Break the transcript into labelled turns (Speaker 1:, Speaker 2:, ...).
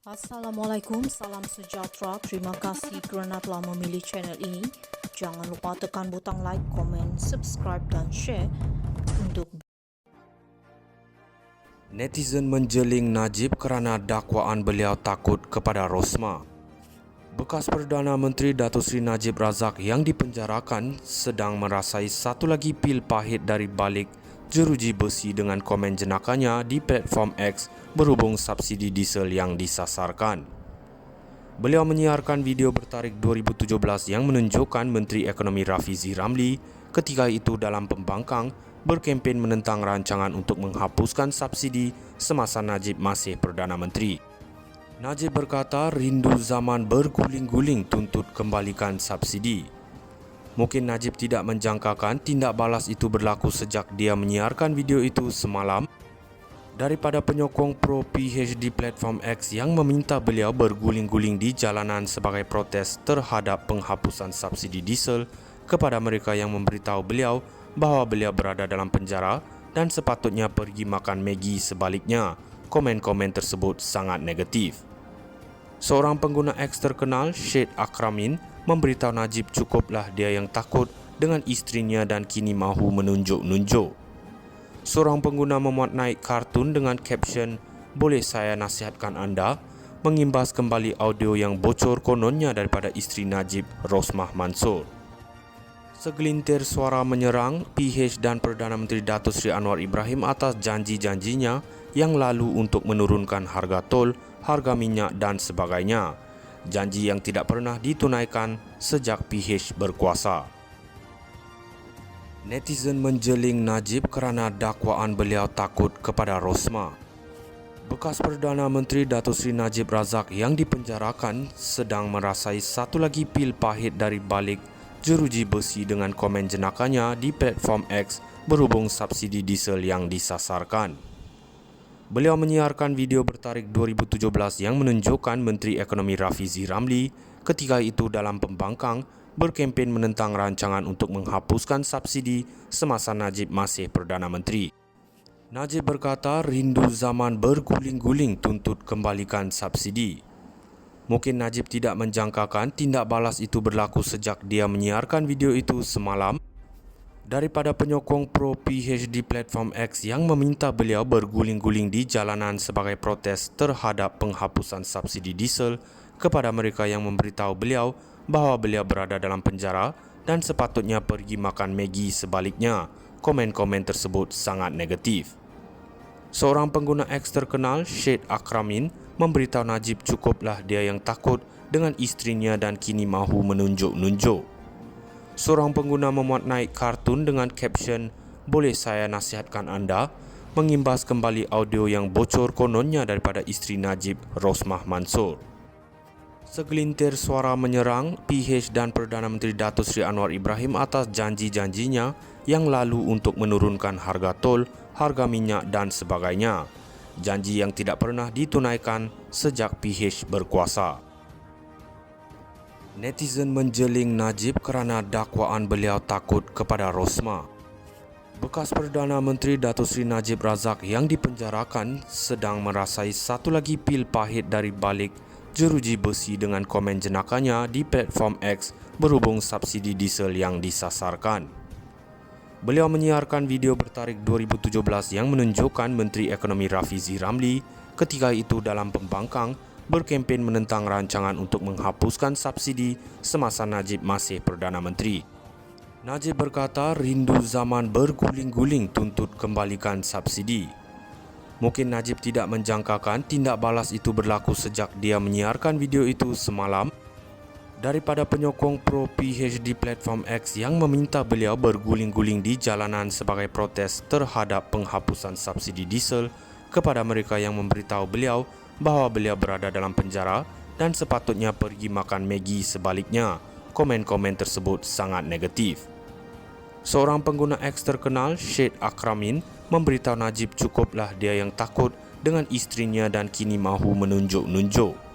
Speaker 1: Assalamualaikum, salam sejahtera. Terima kasih kerana telah memilih channel ini. Jangan lupa tekan butang like, komen, subscribe dan share untuk
Speaker 2: Netizen menjeling Najib kerana dakwaan beliau takut kepada Rosmah. Bekas Perdana Menteri Datuk Seri Najib Razak yang dipenjarakan sedang merasai satu lagi pil pahit dari balik jeruji besi dengan komen jenakanya di platform X berhubung subsidi diesel yang disasarkan. Beliau menyiarkan video bertarikh 2017 yang menunjukkan Menteri Ekonomi Rafizi Ramli ketika itu dalam pembangkang berkempen menentang rancangan untuk menghapuskan subsidi semasa Najib masih Perdana Menteri. Najib berkata rindu zaman berguling-guling tuntut kembalikan subsidi. Mungkin Najib tidak menjangkakan tindak balas itu berlaku sejak dia menyiarkan video itu semalam daripada penyokong pro-PHD platform X yang meminta beliau berguling-guling di jalanan sebagai protes terhadap penghapusan subsidi diesel kepada mereka yang memberitahu beliau bahawa beliau berada dalam penjara dan sepatutnya pergi makan Maggi sebaliknya. Komen-komen tersebut sangat negatif. Seorang pengguna X terkenal, Syed Akramin, memberitahu Najib cukuplah dia yang takut dengan isterinya dan kini mahu menunjuk-nunjuk. Seorang pengguna memuat naik kartun dengan caption, "Boleh saya nasihatkan anda?" mengimbas kembali audio yang bocor kononnya daripada isteri Najib, Rosmah Mansor. Segelintir suara menyerang PH dan Perdana Menteri Datuk Seri Anwar Ibrahim atas janji-janjinya yang lalu untuk menurunkan harga tol, harga minyak dan sebagainya. Janji yang tidak pernah ditunaikan sejak PH berkuasa. Netizen menjeling Najib kerana dakwaan beliau takut kepada Rosmah. Bekas Perdana Menteri Datuk Seri Najib Razak yang dipenjarakan sedang merasai satu lagi pil pahit dari balik jeruji besi dengan komen jenakanya di platform X berhubung subsidi diesel yang disasarkan. Beliau menyiarkan video bertarikh 2017 yang menunjukkan Menteri Ekonomi Rafizi Ramli ketika itu dalam pembangkang berkempen menentang rancangan untuk menghapuskan subsidi semasa Najib masih Perdana Menteri. Najib berkata rindu zaman berguling-guling tuntut kembalikan subsidi. Mungkin Najib tidak menjangkakan tindak balas itu berlaku sejak dia menyiarkan video itu semalam daripada penyokong pro-PHD platform X yang meminta beliau berguling-guling di jalanan sebagai protes terhadap penghapusan subsidi diesel kepada mereka yang memberitahu beliau bahawa beliau berada dalam penjara dan sepatutnya pergi makan Maggi sebaliknya. Komen-komen tersebut sangat negatif. Seorang pengguna X terkenal, Syed Akramin, memberitahu Najib cukuplah dia yang takut dengan isterinya dan kini mahu menunjuk-nunjuk. Seorang pengguna memuat naik kartun dengan caption, "Boleh saya nasihatkan anda?" mengimbas kembali audio yang bocor kononnya daripada isteri Najib, Rosmah Mansor. Segelintir suara menyerang PH dan Perdana Menteri Datuk Seri Anwar Ibrahim atas janji-janjinya yang lalu untuk menurunkan harga tol, harga minyak dan sebagainya. Janji yang tidak pernah ditunaikan sejak PH berkuasa. Netizen menjeling Najib kerana dakwaan beliau takut kepada Rosmah. Bekas Perdana Menteri Datuk Seri Najib Razak yang dipenjarakan sedang merasai satu lagi pil pahit dari balik jeruji besi dengan komen jenakanya di platform X berhubung subsidi diesel yang disasarkan. Beliau menyiarkan video bertarikh 2017 yang menunjukkan Menteri Ekonomi Rafizi Ramli ketika itu dalam pembangkang berkempen menentang rancangan untuk menghapuskan subsidi semasa Najib masih Perdana Menteri. Najib berkata rindu zaman berguling-guling tuntut kembalikan subsidi. Mungkin Najib tidak menjangkakan tindak balas itu berlaku sejak dia menyiarkan video itu semalam daripada penyokong pro-PHD platform X yang meminta beliau berguling-guling di jalanan sebagai protes terhadap penghapusan subsidi diesel kepada mereka yang memberitahu beliau bahawa beliau berada dalam penjara dan sepatutnya pergi makan Maggi sebaliknya. Komen-komen tersebut sangat negatif. Seorang pengguna X terkenal, Syed Akramin, memberitahu Najib cukuplah dia yang takut dengan isterinya dan kini mahu menunjuk-nunjuk.